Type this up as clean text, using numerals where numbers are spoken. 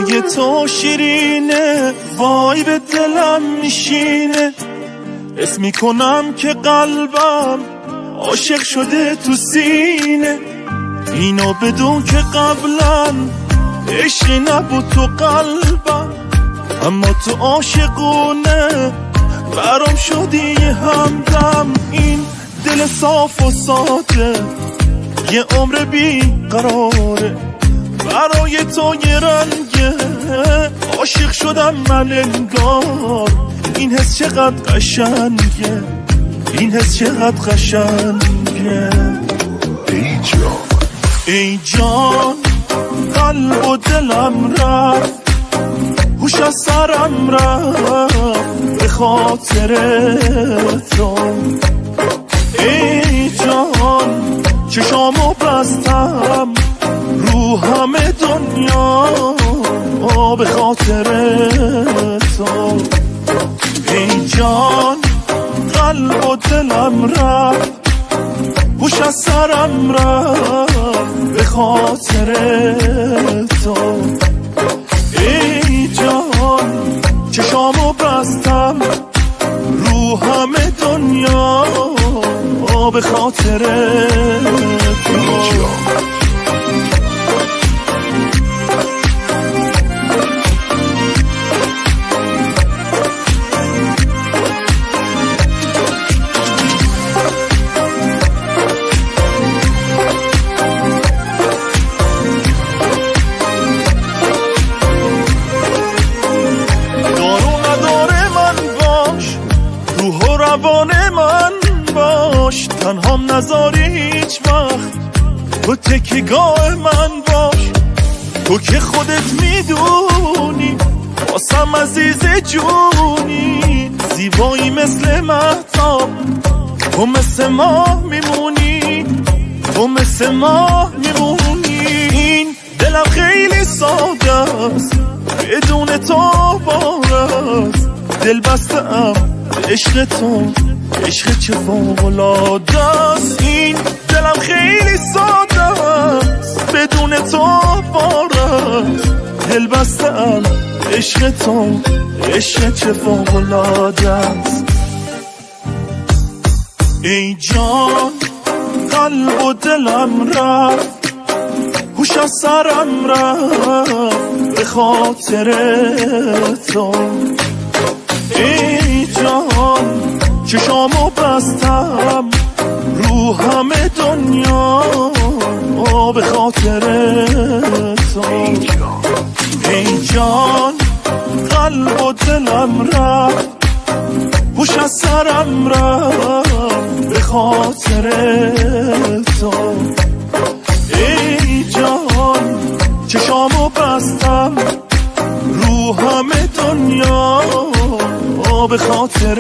صدای تو شیرینه، وای به دلم میشینه. حس میکنم که قلبم عاشق شده تو سینه. اینو بدون که قبلا عشقی نبود تو قلبم، اما تو عاشقونه برام شدی همدم. این دل صاف و ساده یه عمر بی قراره، برای تو یه رنگه عاشق شدم من انگار. این حس چقدر قشنگه، این حس چقدر قشنگه. ای جان قلب و دلم رفت، هوش از سرم رفت به خاطر تو. ای جان چشامو بستم رو همه دنیا به خاطر تو. ای جان قلب و دلم رفت، هوش از سرم رفت به خاطر تو. ای جان چشامو بستم رو همه دنیا به خاطر تو. روان من باش، تنهام نذاری هیچ وقت، تو تکیگاه من باش. تو که خودت میدونی واسم عزیز جونی، زیبایی مثل مهتاب، تو مثل ماه میمونی، تو مثل ماه میمونی. این دلم خیلی ساده است بدون تو بارست، دل بستم عشق تو، عشق چه فوق‌العاده است. این دلم خیلی ساده است بدون تو بارست، دل بستم عشق تو، عشق چه فوق‌العاده است. ای جان قلب و دلم رفت، هوش از سرم رفت به خاطر تو. ای جان چشامو بستم رو همه دنیا به خاطر تو. ای جان قلب و دلم رفت، هوش از سرم رفت به خاطر تو. ای جان چشامو بستم رو همه دنیا به خاطر